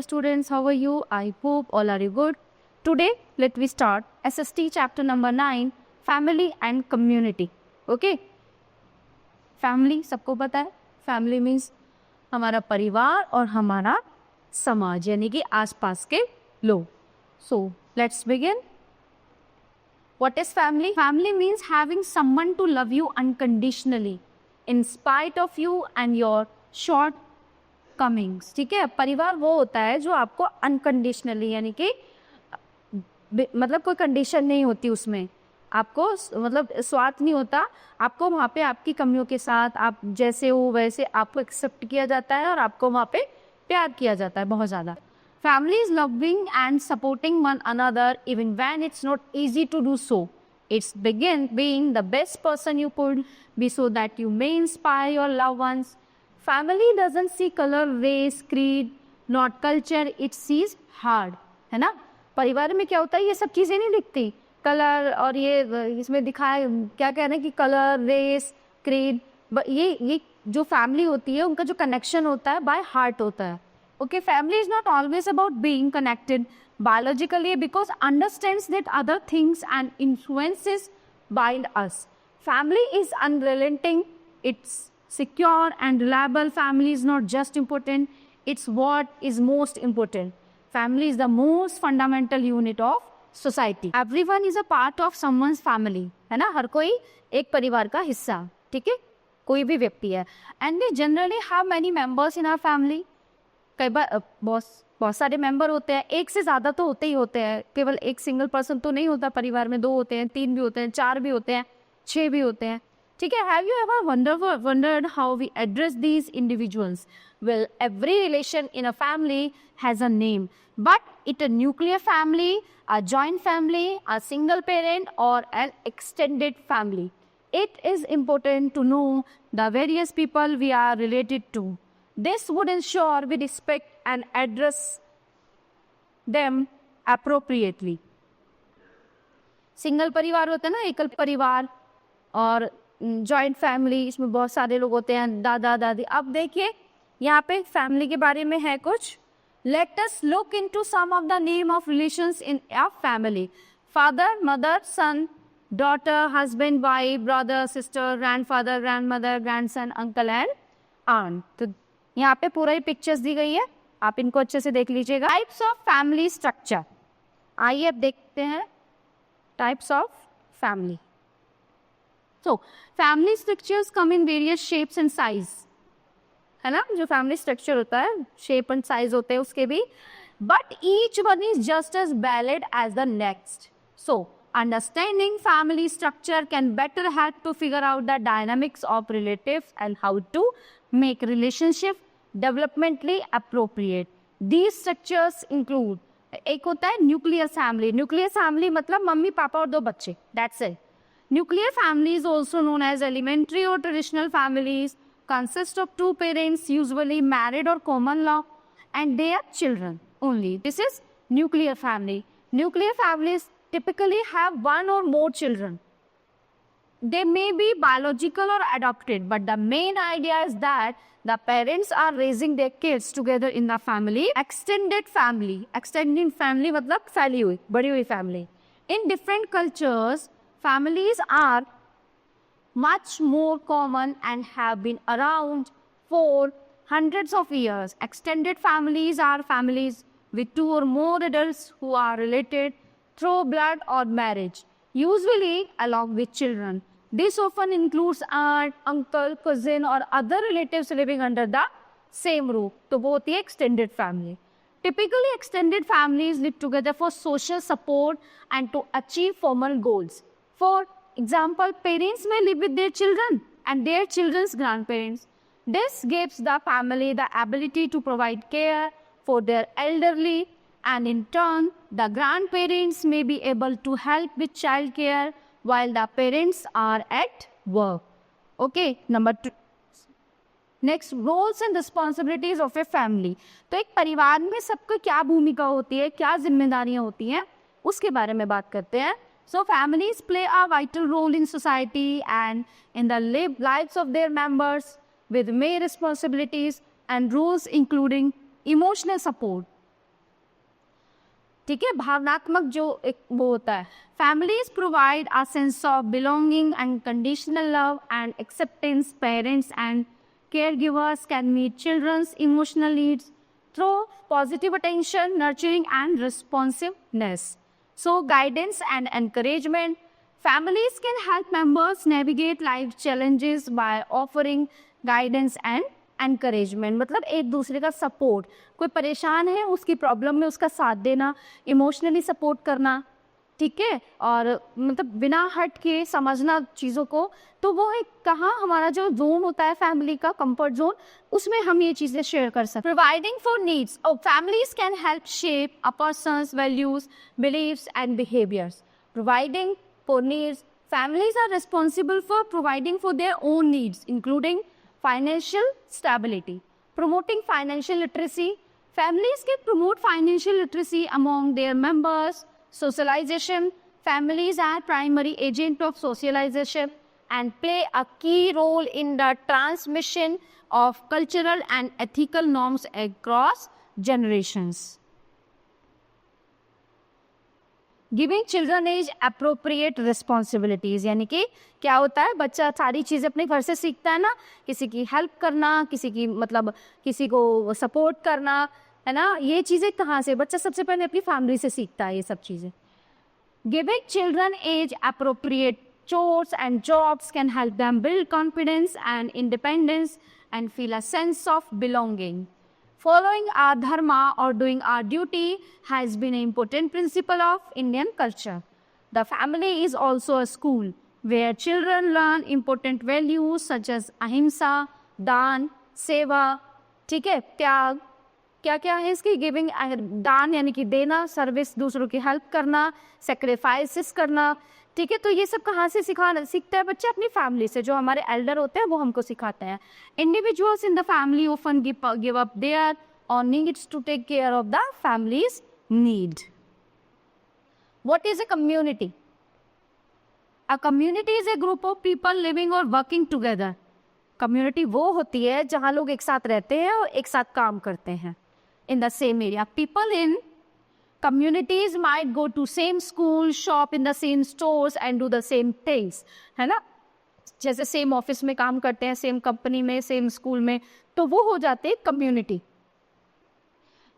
students, how are you? I hope all are you good. Today, let me start SST chapter number 9, family and community. Okay? Family, सबको पता है? Family means हमारा परिवार और हमारा समाज, यानी कि आसपास के लोग. So, let's begin. What is family? Family means having someone to love you unconditionally, in spite of you and your shortcomings. ठीक है, परिवार वो होता है जो आपको अनकंडीशनली, यानी कि मतलब कोई कंडीशन नहीं होती उसमें, आपको मतलब स्वार्थ नहीं होता, आपको वहाँ पे आपकी कमियों के साथ आप जैसे हो वैसे आपको एक्सेप्ट किया जाता है और आपको वहाँ पे प्यार किया जाता है बहुत ज़्यादा. Family is loving and supporting one another even when it's not easy to do so. It's begin being the best person you could be so that you may inspire your loved ones. Family doesn't see color, race, creed, not culture. It sees heart. है ना? परिवार में क्या होता है, ये सब चीज़ें नहीं दिखती. कलर और ये इसमें दिखाए क्या कह रहे हैं कि कलर, रेस, क्रीड, ये जो फैमिली होती है उनका जो कनेक्शन होता है बाय हार्ट होता है. Okay, family is not always about being connected biologically because understands that other things and influences bind us. Family is unrelenting, it's secure and reliable. Family is not just important, it's what is most important. Family is the most fundamental unit of society. Everyone is a part of someone's family. है ना, हर कोई एक परिवार का हिस्सा, ठीक है, कोई भी व्यक्ति है. And we generally have many members in our family. कई बार बहुत सारे मेंबर होते हैं, एक से ज़्यादा तो होते ही होते हैं, केवल एक सिंगल पर्सन तो नहीं होता परिवार में, 2 होते हैं, 3 भी होते हैं, 4 भी होते हैं, 6 भी होते हैं. ठीक है. Have you ever wondered how we address these individuals? Well, every relation in a family has a name, but it a nuclear family, a joint family, a single parent or an extended family. It is important to know the various people we are related to. This would ensure we respect and address them appropriately. Single परिवार होता है ना, एकल परिवार, और joint family, इसमें बहुत सारे लोग होते हैं, दादा दादी. अब देखिए यहाँ पे फैमिली के बारे में है कुछ. Let us look into some of the name of relations in a family. Father, mother, son, daughter, husband, wife, brother, sister, grandfather, grandmother, grandson, uncle and aunt. तो यहाँ पे पूरा ही पिक्चर्स दी गई है, आप इनको अच्छे से देख लीजिएगा. Types of family structure. आइए अब देखते हैं types of family. So family structures come in various shapes and size. है ना, जो फैमिली स्ट्रक्चर होता है शेप एंड साइज होते हैं उसके भी, but each one is just as valid as the next. So understanding family structure can better help to figure out the dynamics of relatives and how to make relationship developmentally appropriate. These structures include, एक होता है nuclear family. Nuclear family मतलब mummy papa और 2 बच्चे, that's it. Nuclear families, also known as elementary or traditional families, consist of 2 parents, usually married or common law, and their children only. This is nuclear family. Nuclear families typically have 1 or more children. They may be biological or adopted, but the main idea is that the parents are raising their kids together in the family. Extended family. Extended family मतलब फैली हुई, बड़ी हुई family. In different cultures, families are much more common and have been around for hundreds of years. Extended families are families with 2 or more adults who are related through blood or marriage, usually along with children. This often includes aunt, uncle, cousin or other relatives living under the same roof. तो वो होती है extended family. Typically, extended families live together for social support and to achieve formal goals. For example, parents may live with their children and their children's grandparents. This gives the family the ability to provide care for their elderly, and in turn, the grandparents may be able to help with child care while the parents are at work. Okay, number 2. Next, roles and responsibilities of a family. तो एक परिवार में सबको क्या भूमिका होती है, क्या जिम्मेदारियां होती हैं, उसके बारे में बात करते हैं. So families play a vital role in society and in the lives of their members with many responsibilities and roles including emotional support, ठीक है, भावनात्मक जो एक वो होता है। Families provide a sense of belonging and conditional love and acceptance. Parents and caregivers can meet children's emotional needs through positive attention, nurturing and responsiveness. So guidance and encouragement. Families can help members navigate life challenges by offering guidance and encouragement. मतलब एक दूसरे का support, कोई परेशान है उसकी problem में उसका साथ देना, इमोशनली सपोर्ट करना, ठीक है, और मतलब बिना हट के समझना चीज़ों को। तो वो एक कहाँ हमारा जो जोन होता है फैमिली का कंफर्ट जोन, उसमें हम ये चीज़ें शेयर कर सकते हैं। Providing for needs. Families can help shape a person's values, beliefs and behaviours. Providing for needs. Families are responsible for providing for their own needs, including financial stability. Promoting financial literacy. Families can promote financial literacy among their members. Socialization. Families are primary agent of socialization and play a key role in the transmission of cultural and ethical norms across generations. Giving children age appropriate responsibilities, यानी कि क्या होता है, बच्चा सारी चीज़ें अपने घर से सीखता है ना, किसी की हेल्प करना, किसी की मतलब किसी को सपोर्ट करना, है ना, ये चीज़ें कहाँ से, बच्चा सबसे पहले अपनी फैमिली से सीखता है ये सब चीज़ें। Giving children age appropriate chores and jobs can help them build confidence and independence and feel a sense of belonging. Following our dharma or doing our duty has been an important principle of Indian culture. The family is also a school where children learn important values such as ahimsa, दान, सेवा, ठीक है, त्याग, क्या क्या है इसकी, giving, दान यानी कि देना, सर्विस, दूसरों की हेल्प करना, सेक्रीफाइसेस करना, ठीक है। तो ये सब कहाँ से सीखता है बच्चा? अपनी फैमिली से, जो हमारे एल्डर होते हैं वो हमको सिखाते हैं। Individuals in the family often give up their own needs to take care of the family's need. What is a community? A community is a group of people living और वर्किंग टुगेदर। कम्युनिटी वो होती है जहाँ लोग एक साथ रहते हैं और एक साथ काम करते हैं in the same area. People in communities might go to same school, shop in the same stores and do the same things, है ना, जैसे सेम ऑफिस में काम करते हैं, सेम कंपनी में, सेम स्कूल में, तो वो हो जाते हैं community.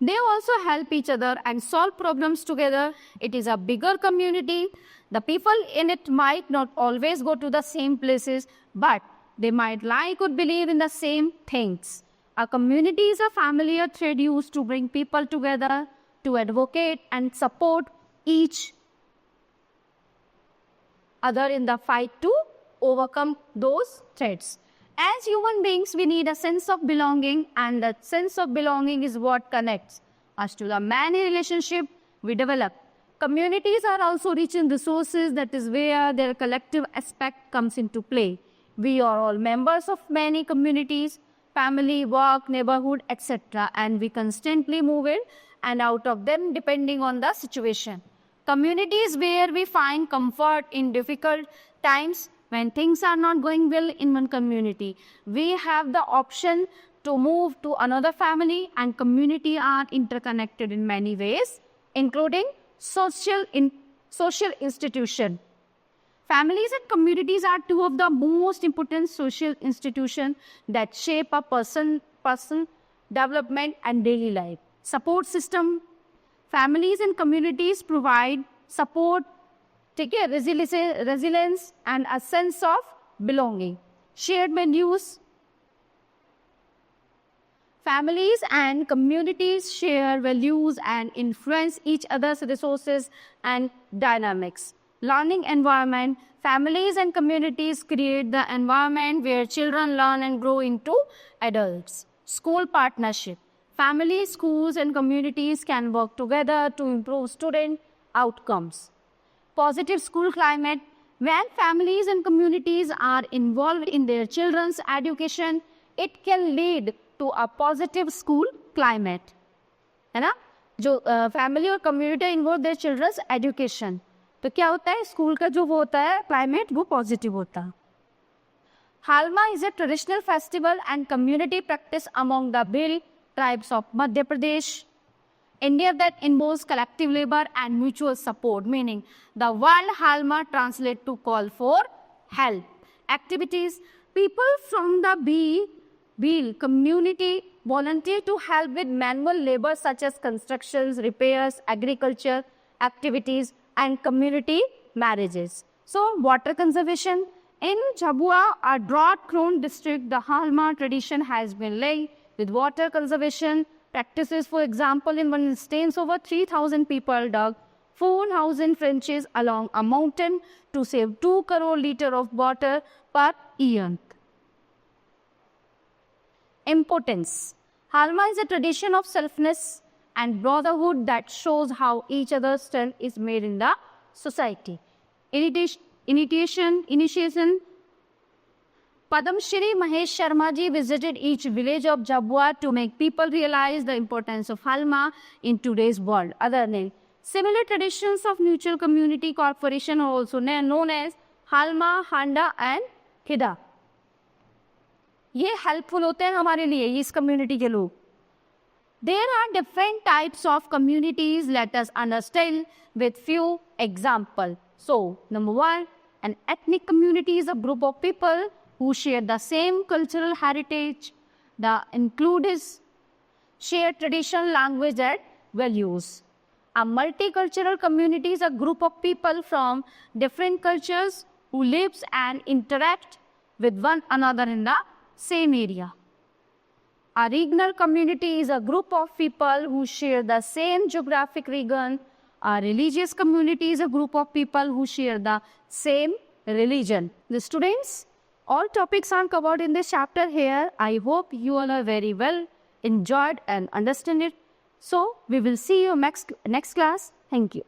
They also help each other and solve problems together. It is a bigger community. The people in it might not always go to the same places, but they might like or believe in the same things. A community is a familiar thread used to bring people together, to advocate and support each other in the fight to overcome those threats. As human beings, we need a sense of belonging, and that sense of belonging is what connects us to the many relationships we develop. Communities are also rich in resources. That is where their collective aspect comes into play. We are all members of many communities, family, work, neighborhood, etc., and we constantly move in and out of them depending on the situation. Communities where we find comfort in difficult times. When things are not going well in one community, we have the option to move to another family, and community are interconnected in many ways, including social institution. Families and communities are two of the most important social institutions that shape a person development and daily life. Support system. Families and communities provide support, resilience and a sense of belonging. Shared values. Families and communities share values and influence each other's resources and dynamics. Learning environment. Families and communities create the environment where children learn and grow into adults. School partnership. Families, schools, and communities can work together to improve student outcomes. Positive school climate. When families and communities are involved in their children's education, it can lead to a positive school climate. है ना? जो family और community involve their children's education, तो क्या होता है, school का जो वो होता है क्लाइमेट वो पॉजिटिव होता है. Halma is a traditional festival and community practice among the Bhil tribes of Madhya Pradesh. endeavor that involves collective labor and mutual support, meaning the word Halma translates to call for help. Activities, people from the Beel community volunteer to help with manual labor such as constructions, repairs, agriculture activities, and community marriages. So, water conservation. In Jhabua, a drought-prone district, the Halma tradition has been linked with water conservation practices. For example, in one instance, over 3,000 people dug 4,000 trenches along a mountain to save 2 crore liters of water per year. Importance. Halma is a tradition of selflessness and brotherhood that shows how each other's strength is made in the society. Initiation. Padam Shri Mahesh Sharma ji visited each village of Jhabua to make people realize the importance of Halma in today's world. Other than similar traditions of mutual community corporation are also known as Halma, Handa and Khida. ये helpful होते हैं हमारे लिए इस community के लोग. There are different types of communities. Let us understand with few examples. So, number one, an ethnic community is a group of people who share the same cultural heritage. The includes shared tradition, language, and values. A multicultural community is a group of people from different cultures who lives and interact with one another in the same area. A regional community is a group of people who share the same geographic region. A religious community is a group of people who share the same religion. The students, all topics are covered in this chapter here. I hope you all are very well enjoyed and understand it. So, we will see you next class. Thank you.